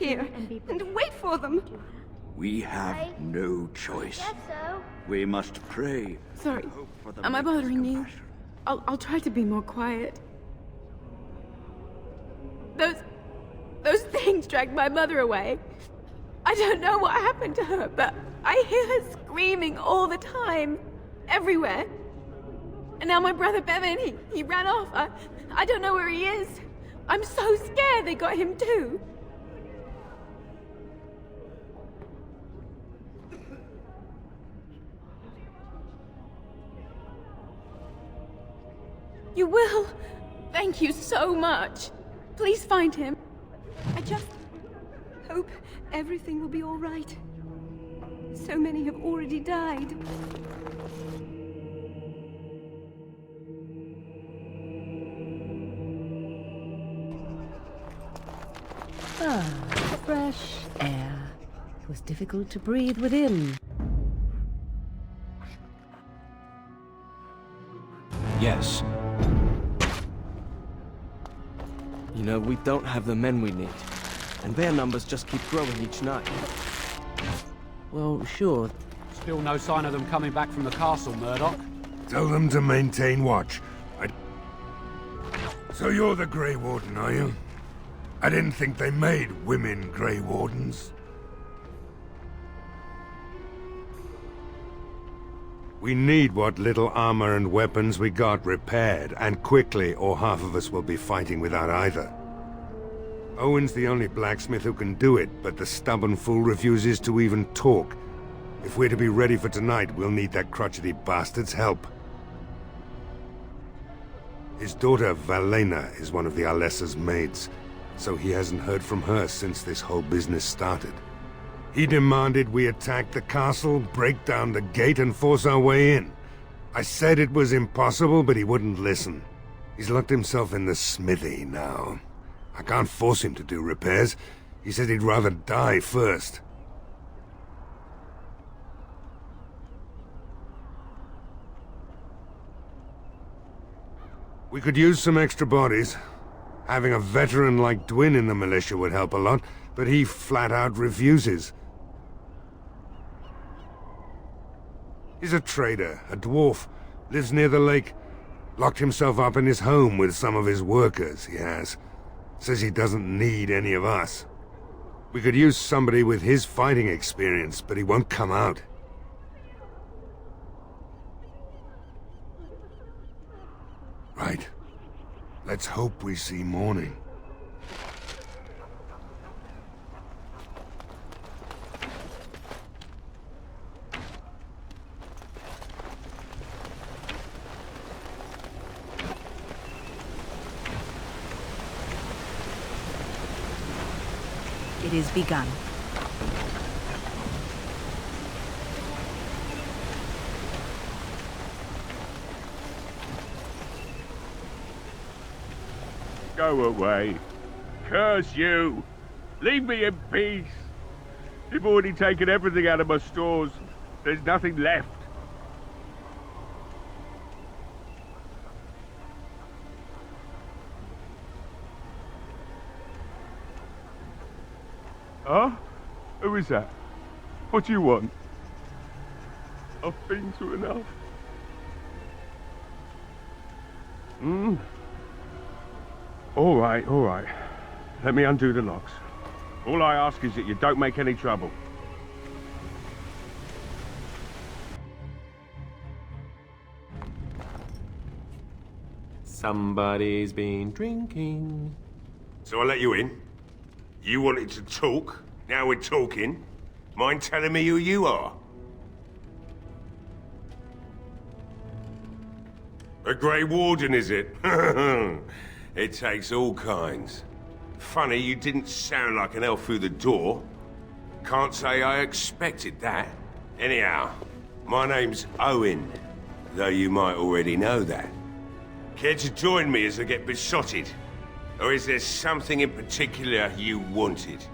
here and wait for them. We have no choice. Guess so. We must pray. Sorry, Hope for the am I Maker's bothering you? compassion. I'll try to be more quiet. Those things dragged my mother away. I don't know what happened to her, but I hear her screaming all the time, everywhere. And now my brother Bevan, he ran off. I don't know where he is. I'm so scared they got him too. You will? Thank you so much. Please find him. I just hope everything will be all right. So many have already died. Fresh air. It was difficult to breathe within. Yes. You know, we don't have the men we need. And their numbers just keep growing each night. Well, sure. Still no sign of them coming back from the castle, Murdoch. Tell them to maintain watch. So you're the Grey Warden, are you? I didn't think they made women Grey Wardens. We need what little armor and weapons we got repaired, and quickly, or half of us will be fighting without either. Owen's the only blacksmith who can do it, but the stubborn fool refuses to even talk. If we're to be ready for tonight, we'll need that crotchety bastard's help. His daughter, Valena, is one of the Alessa's maids, so he hasn't heard from her since this whole business started. He demanded we attack the castle, break down the gate, and force our way in. I said it was impossible, but he wouldn't listen. He's locked himself in the smithy now. I can't force him to do repairs. He said he'd rather die first. We could use some extra bodies. Having a veteran like Dwin in the militia would help a lot, but he flat out refuses. He's a trader, a dwarf, lives near the lake. Locked himself up in his home with some of his workers, he has. Says he doesn't need any of us. We could use somebody with his fighting experience, but he won't come out. Right. Let's hope we see morning. It is begun. Go away. Curse you! Leave me in peace! You've already taken everything out of my stores. There's nothing left. Huh? Who is that? What do you want? I've been through enough. All right. Let me undo the locks. All I ask is that you don't make any trouble. Somebody's been drinking. So I let you in. You wanted to talk. Now we're talking. Mind telling me who you are? A Grey Warden, is it? It takes all kinds. Funny, you didn't sound like an elf through the door. Can't say I expected that. Anyhow, my name's Owen, though you might already know that. Care to join me as I get besotted? Or is there something in particular you wanted?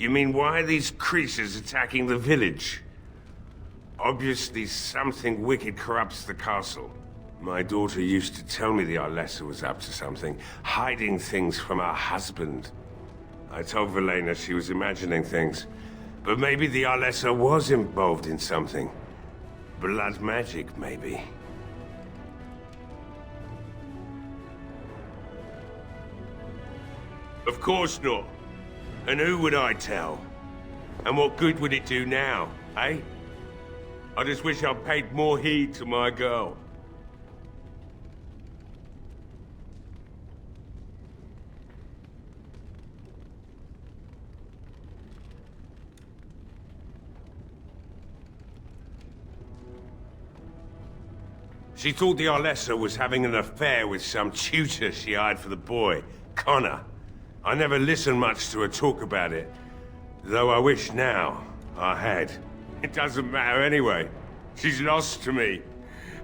You mean, why are these creatures attacking the village? Obviously, something wicked corrupts the castle. My daughter used to tell me the Arlessa was up to something, hiding things from her husband. I told Velena she was imagining things, but maybe the Arlessa was involved in something. Blood magic, maybe. Of course not. And who would I tell? And what good would it do now, eh? I just wish I'd paid more heed to my girl. She thought the Arlessa was having an affair with some tutor she hired for the boy, Connor. I never listened much to her talk about it, though I wish now I had. It doesn't matter anyway. She's lost to me,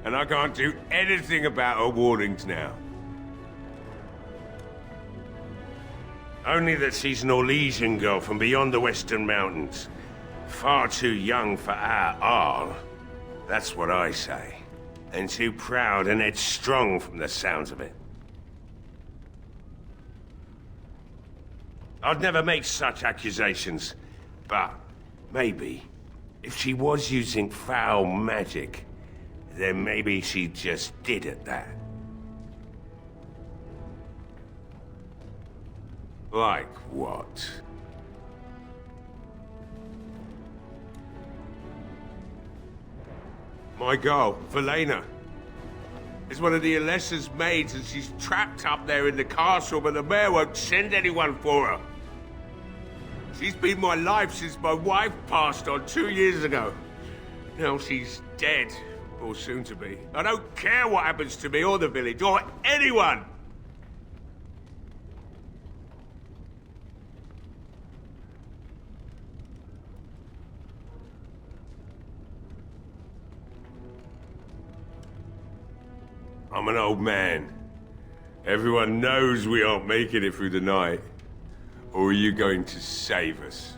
and I can't do anything about her warnings now. Only that she's an Orlesian girl from beyond the Western Mountains. Far too young for our Arl. That's what I say. And too proud and headstrong from the sounds of it. I'd never make such accusations, but maybe, if she was using foul magic, then maybe she just did at that. Like what? My girl, Velena, is one of the Alessa's maids, and she's trapped up there in the castle, but the mayor won't send anyone for her. She's been my life since my wife passed on 2 years ago. Now she's dead, or soon to be. I don't care what happens to me or the village, or anyone! I'm an old man. Everyone knows we aren't making it through the night. Or are you going to save us?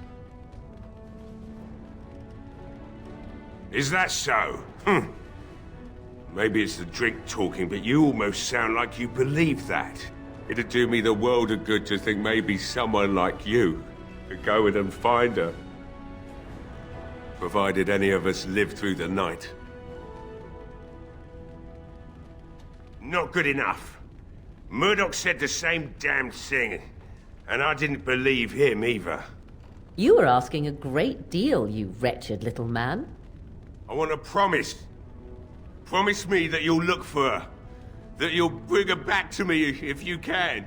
Is that so? Maybe it's the drink talking, but you almost sound like you believe that. It'd do me the world of good to think maybe someone like you could go in and find her. Provided any of us live through the night. Not good enough. Murdoch said the same damn thing. And I didn't believe him either. You were asking a great deal, you wretched little man. I want a promise. Promise me that you'll look for her. That you'll bring her back to me if you can.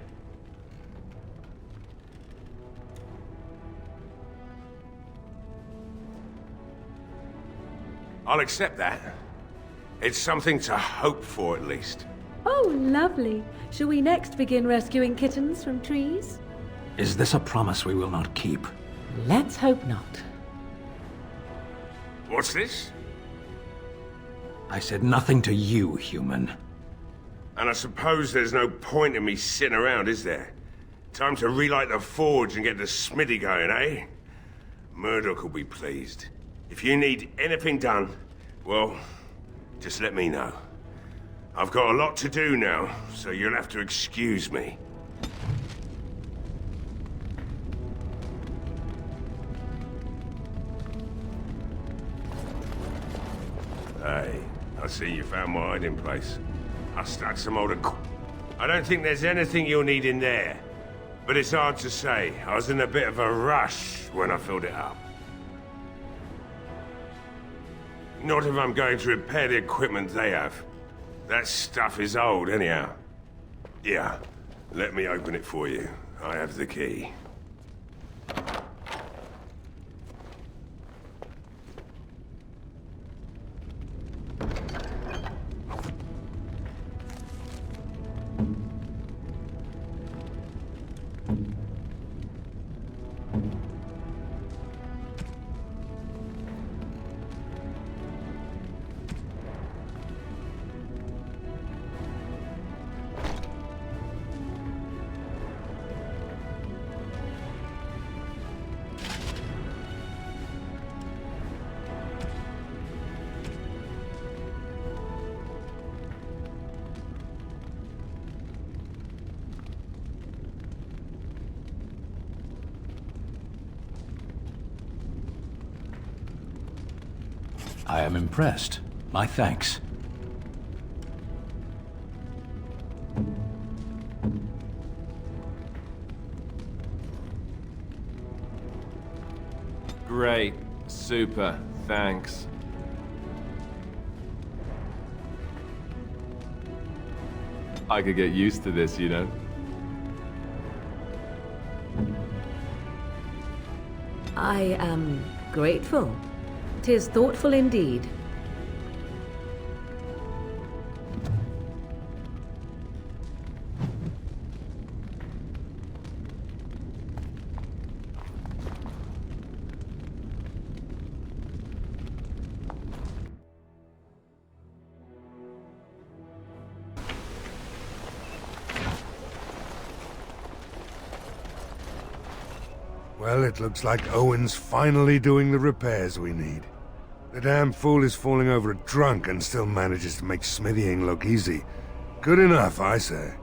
I'll accept that. It's something to hope for, at least. Oh, lovely. Shall we next begin rescuing kittens from trees? Is this a promise we will not keep? Let's hope not. What's this? I said nothing to you, human. And I suppose there's no point in me sitting around, is there? Time to relight the forge and get the smithy going, eh? Murdoch will be pleased. If you need anything done, well, just let me know. I've got a lot to do now, so you'll have to excuse me. Hey, I see you found my hiding place. I stuck some old I don't think there's anything you'll need in there. But it's hard to say. I was in a bit of a rush when I filled it up. Not if I'm going to repair the equipment they have. That stuff is old, anyhow. Yeah, let me open it for you. I have the key. I am impressed. My thanks. Great. Super. Thanks. I could get used to this, you know? I am grateful. 'Tis thoughtful indeed. Well, it looks like Owen's finally doing the repairs we need. The damn fool is falling over drunk and still manages to make smithying look easy. Good enough, I say.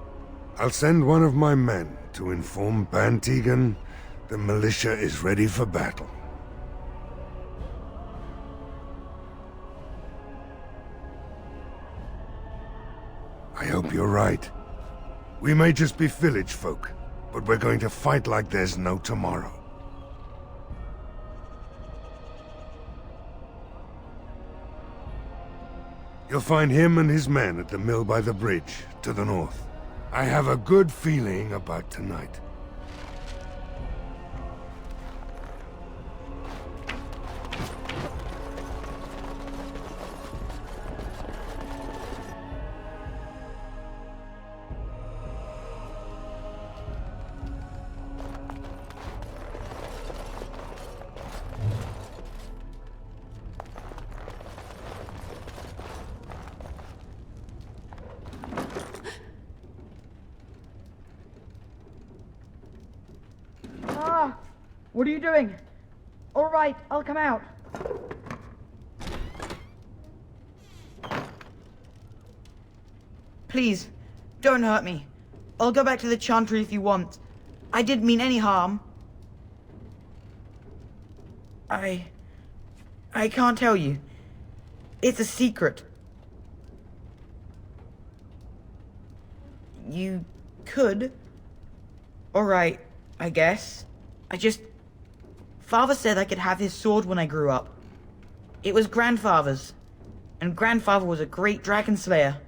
I'll send one of my men to inform Bantegan the militia is ready for battle. I hope you're right. We may just be village folk, but we're going to fight like there's no tomorrow. You'll find him and his men at the mill by the bridge, to the north. I have a good feeling about tonight. What are you doing? All right, I'll come out. Please, don't hurt me. I'll go back to the chantry if you want. I didn't mean any harm. I can't tell you. It's a secret. You could. All right, I guess. Father said I could have his sword when I grew up. It was grandfather's, and grandfather was a great dragon slayer.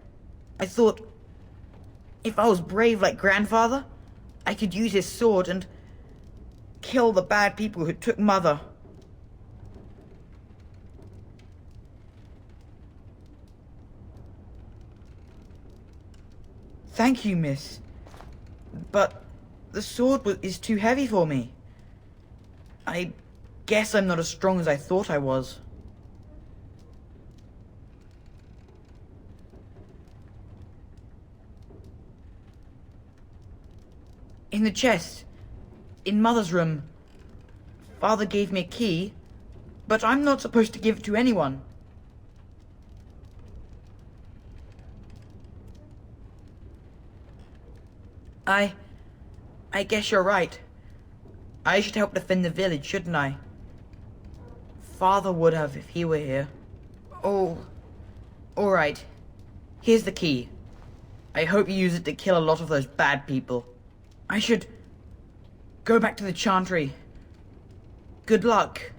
I thought, if I was brave like grandfather, I could use his sword and kill the bad people who took Mother. Thank you, miss. But the sword is too heavy for me. I guess I'm not as strong as I thought I was. In the chest, in Mother's room. Father gave me a key, but I'm not supposed to give it to anyone. I guess you're right. I should help defend the village, shouldn't I? Father would have if he were here. Oh, alright. Here's the key. I hope you use it to kill a lot of those bad people. I should go back to the chantry. Good luck.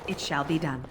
It shall be done.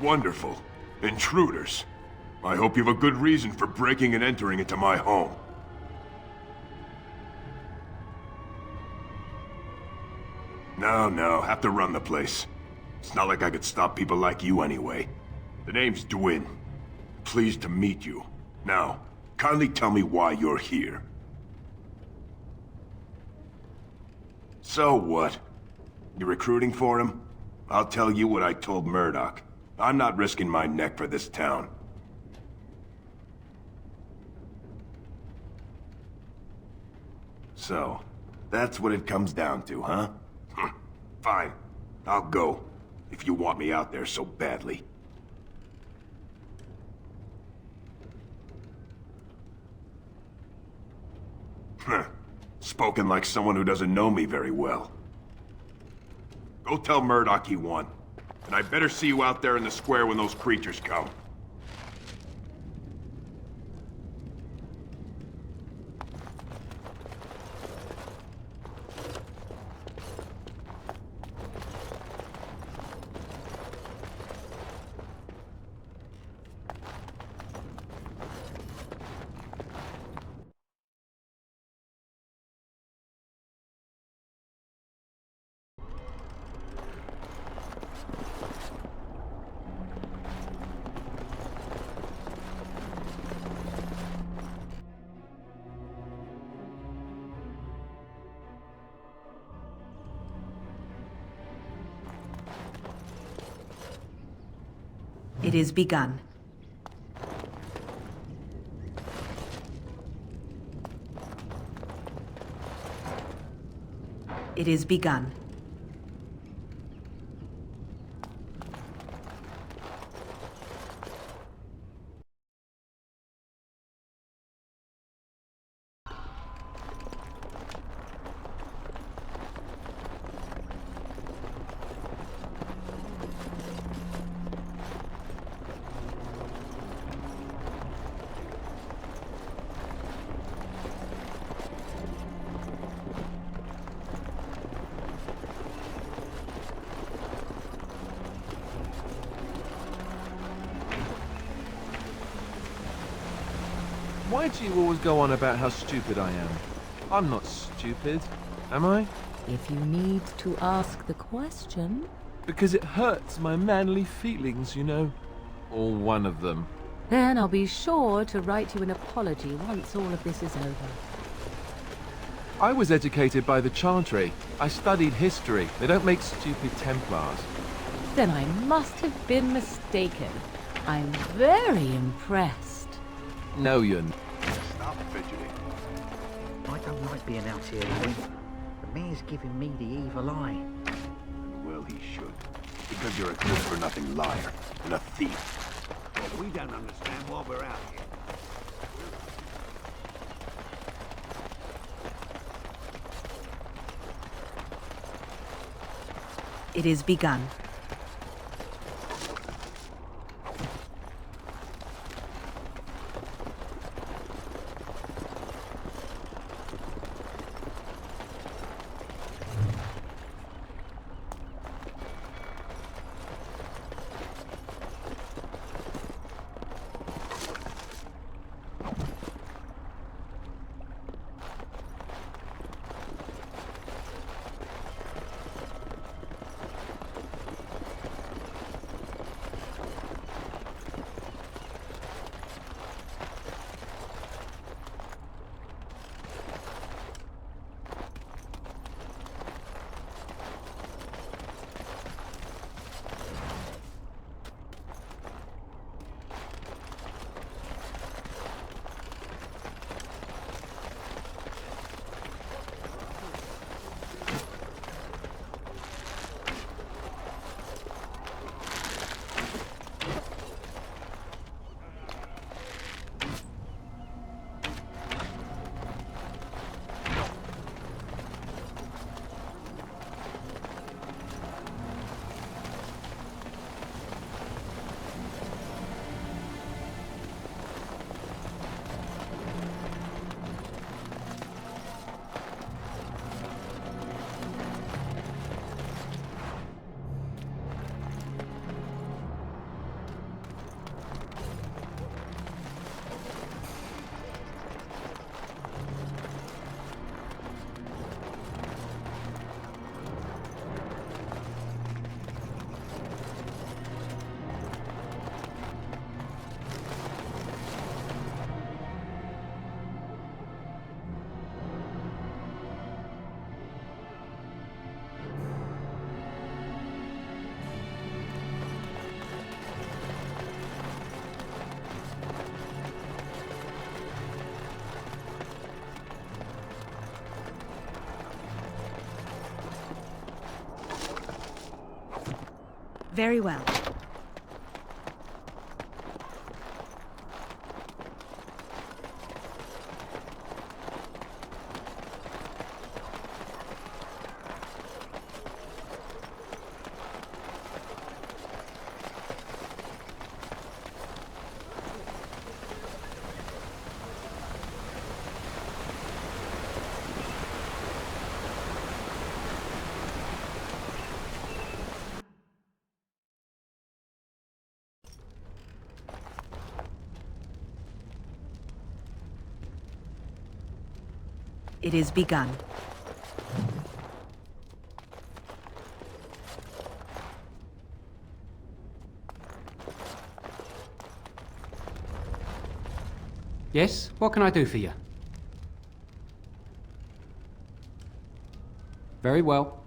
Wonderful. Intruders. I hope you have a good reason for breaking and entering into my home. No, have to run the place. It's not like I could stop people like you anyway. The name's Dwin. Pleased to meet you. Now, kindly tell me why you're here. So what? You recruiting for him? I'll tell you what I told Murdoch. I'm not risking my neck for this town. So, that's what it comes down to, huh? Fine. I'll go, if you want me out there so badly. Spoken like someone who doesn't know me very well. Go tell Murdoch he won. And I better see you out there in the square when those creatures come. It is begun. It is begun. Why do you always go on about how stupid I am? I'm not stupid, am I? If you need to ask the question... Because it hurts my manly feelings, you know. Or one of them. Then I'll be sure to write you an apology once all of this is over. I was educated by the Chantry. I studied history. They don't make stupid Templars. Then I must have been mistaken. I'm very impressed. No, you're not. Stop fidgeting. I don't like being out here alone. The mayor's giving me the evil eye. Well, he should. Because you're a good-for-nothing liar and a thief. Well, we don't understand why we're out here. It is begun. Very well. It is begun. Yes? What can I do for you? Very well.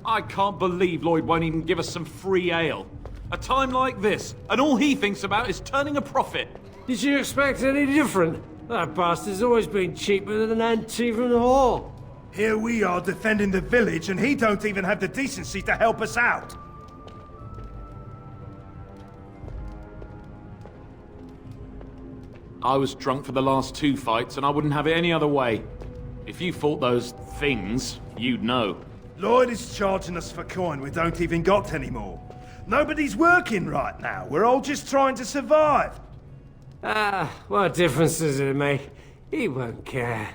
I can't believe Lloyd won't even give us some free ale. A time like this, and all he thinks about is turning a profit. Did you expect any different? That bastard's always been cheaper than an ante from the hall. Here we are defending the village, and he don't even have the decency to help us out. I was drunk for the last 2 fights, and I wouldn't have it any other way. If you fought those things, you'd know. Lloyd is charging us for coin we don't even got anymore. Nobody's working right now. We're all just trying to survive. Ah, what difference does it make? He won't care.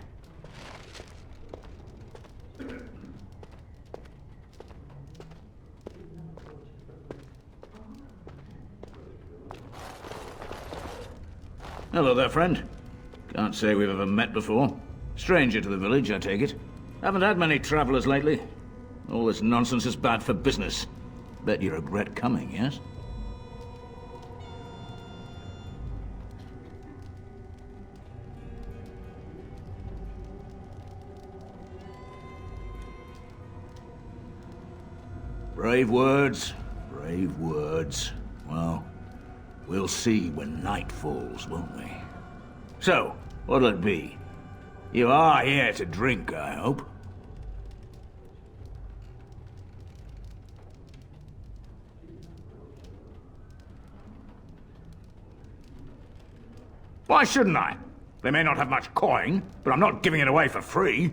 Hello there, friend. Can't say we've ever met before. Stranger to the village, I take it. Haven't had many travelers lately. All this nonsense is bad for business. Bet you regret coming, yes? Brave words, brave words. Well, we'll see when night falls, won't we? So, what'll it be? You are here to drink, I hope. Why shouldn't I? They may not have much coin, but I'm not giving it away for free.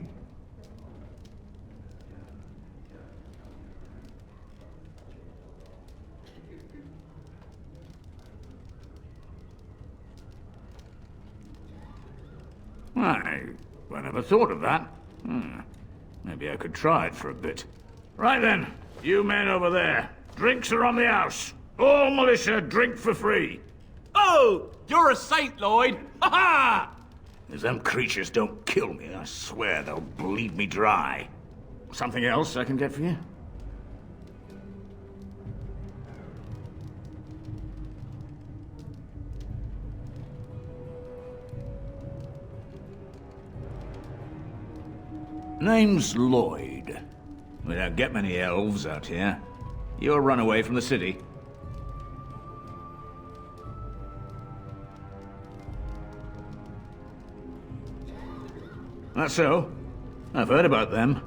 I never thought of that. Maybe I could try it for a bit. Right then, you men over there. Drinks are on the house. All militia drink for free. Oh! You're a saint, Lloyd! Ha ha! If them creatures don't kill me, I swear they'll bleed me dry. Something else I can get for you? Name's Lloyd. We don't get many elves out here. You're a runaway from the city. That's so. I've heard about them.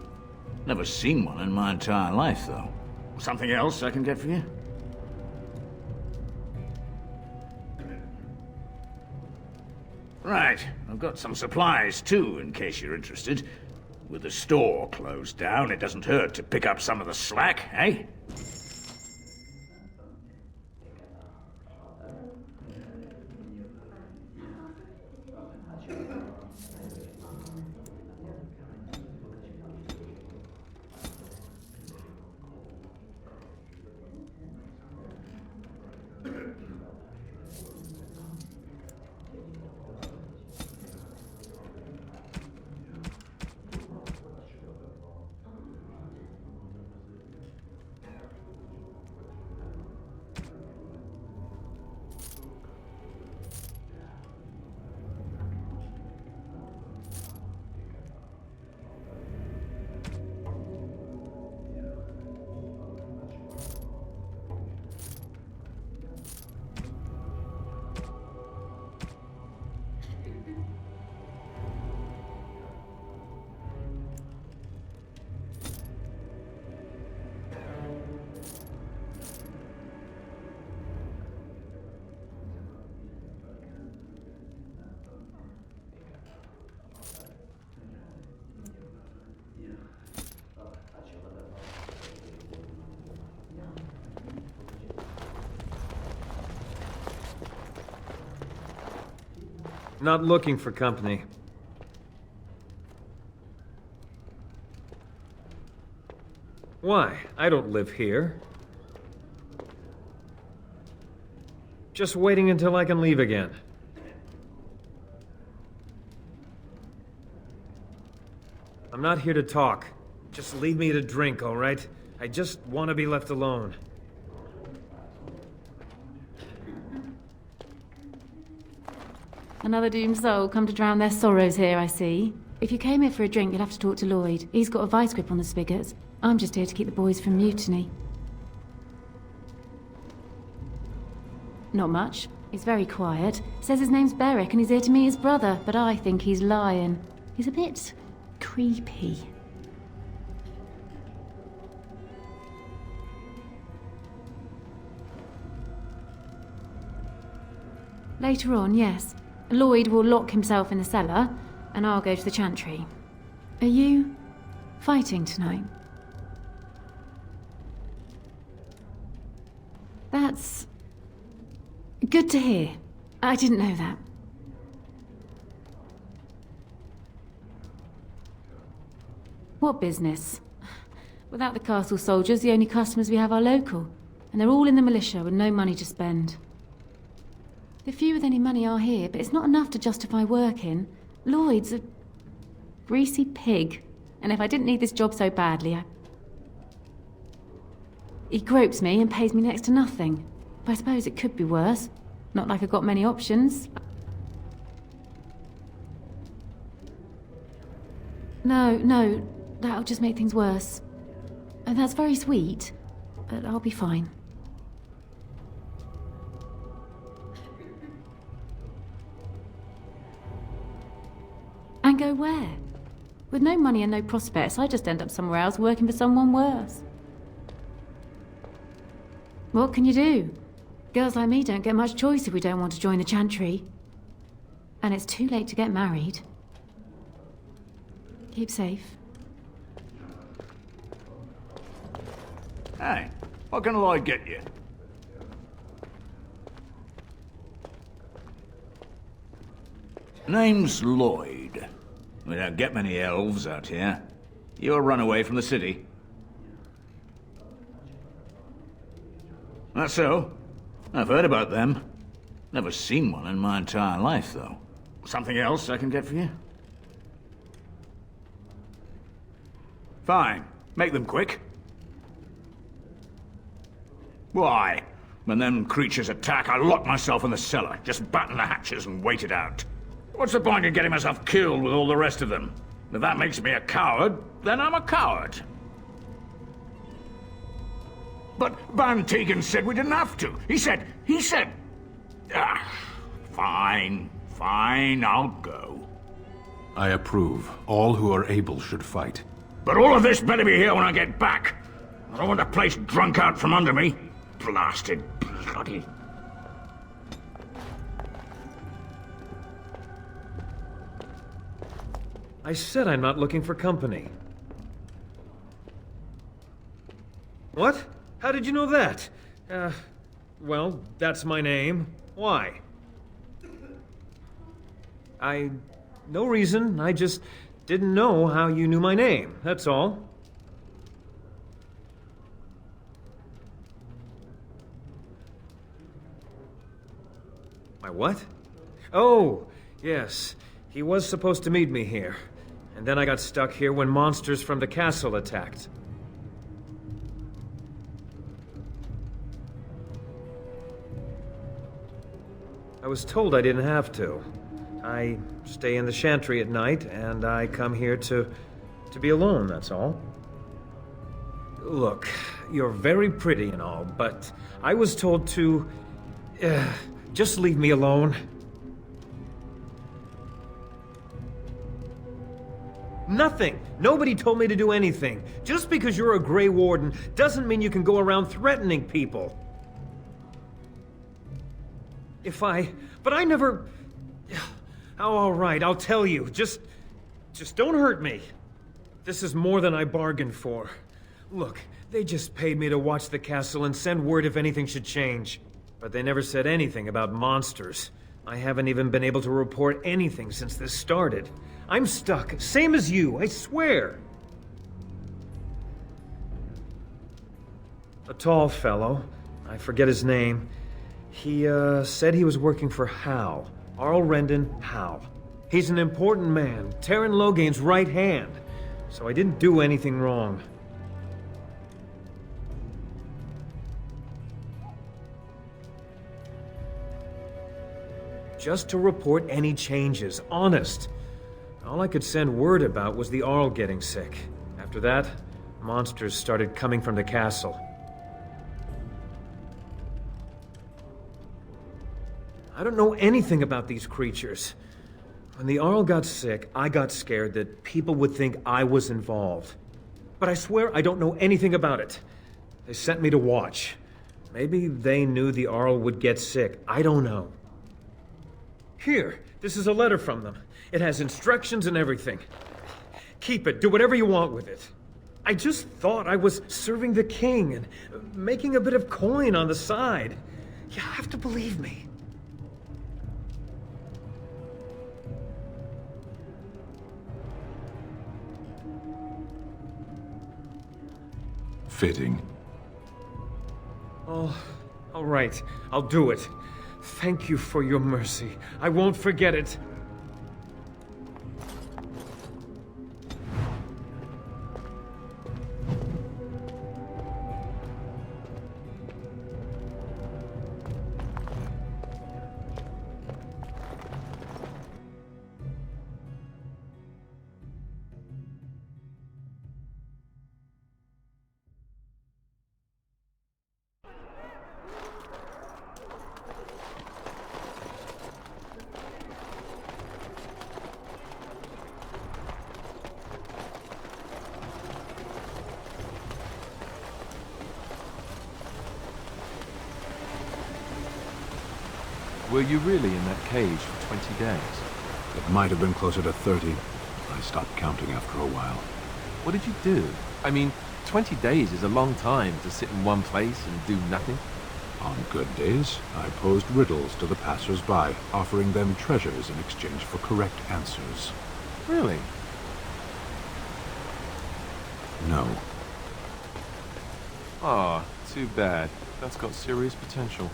Never seen one in my entire life, though. Something else I can get for you? Right. I've got some supplies, too, in case you're interested. With the store closed down, it doesn't hurt to pick up some of the slack, eh? Not looking for company. Why? I don't live here. Just waiting until I can leave again. I'm not here to talk. Just leave me to drink, all right? I just want to be left alone. Another doomed soul come to drown their sorrows here, I see. If you came here for a drink, you'll have to talk to Lloyd. He's got a vice grip on the spigots. I'm just here to keep the boys from mutiny. Not much. He's very quiet. Says his name's Beric and he's here to meet his brother, but I think he's lying. He's a bit creepy. Later on, yes. Lloyd will lock himself in the cellar, and I'll go to the chantry. Are you fighting tonight? That's good to hear. I didn't know that. What business? Without the castle soldiers, the only customers we have are local, and they're all in the militia with no money to spend. The few with any money are here, but it's not enough to justify working. Lloyd's a greasy pig, and if I didn't need this job so badly, He gropes me and pays me next to nothing. But I suppose it could be worse. Not like I've got many options. No, that'll just make things worse. And that's very sweet, but I'll be fine. And go where? With no money and no prospects, I just end up somewhere else working for someone worse. What can you do? Girls like me don't get much choice if we don't want to join the chantry. And it's too late to get married. Keep safe. Hey, what can Lloyd get you? Name's Lloyd. We don't get many elves out here. You're a runaway from the city. That's so. I've heard about them. Never seen one in my entire life, though. Something else I can get for you? Fine. Make them quick. Why? When them creatures attack, I lock myself in the cellar. Just batten the hatches and wait it out. What's the point in getting myself killed with all the rest of them? If that makes me a coward, then I'm a coward. But Van Tegan said we didn't have to. He said... Fine, I'll go. I approve. All who are able should fight. But all of this better be here when I get back. I don't want the place drunk out from under me. Blasted bloody... I said I'm not looking for company. What? How did you know that? Well, that's my name. Why? No reason. I just didn't know how you knew my name, that's all. My what? Oh, yes. He was supposed to meet me here. And then I got stuck here when monsters from the castle attacked. I was told I didn't have to. I stay in the chantry at night, and I come here to be alone, that's all. Look, you're very pretty and all, but I was told to... just leave me alone. Nothing! Nobody told me to do anything. Just because you're a Grey Warden doesn't mean you can go around threatening people. But I never... Oh, all right, I'll tell you. Just don't hurt me. This is more than I bargained for. Look, they just paid me to watch the castle and send word if anything should change. But they never said anything about monsters. I haven't even been able to report anything since this started. I'm stuck, same as you, I swear. A tall fellow, I forget his name. He, said he was working for Hal. Arl Rendon Hal. He's an important man, Terran Loghain's right hand. So I didn't do anything wrong. Just to report any changes, honest. All I could send word about was the Arl getting sick. After that, monsters started coming from the castle. I don't know anything about these creatures. When the Arl got sick, I got scared that people would think I was involved. But I swear I don't know anything about it. They sent me to watch. Maybe they knew the Arl would get sick. I don't know. Here, this is a letter from them. It has instructions and everything. Keep it. Do whatever you want with it. I just thought I was serving the king and making a bit of coin on the side. You have to believe me. Fitting. Oh, all right. I'll do it. Thank you for your mercy. I won't forget it. Were you really in that cage for 20 days? It might have been closer to 30. I stopped counting after a while. What did you do? I mean, 20 days is a long time to sit in one place and do nothing. On good days, I posed riddles to the passers-by, offering them treasures in exchange for correct answers. Really? No. Ah, too bad. That's got serious potential.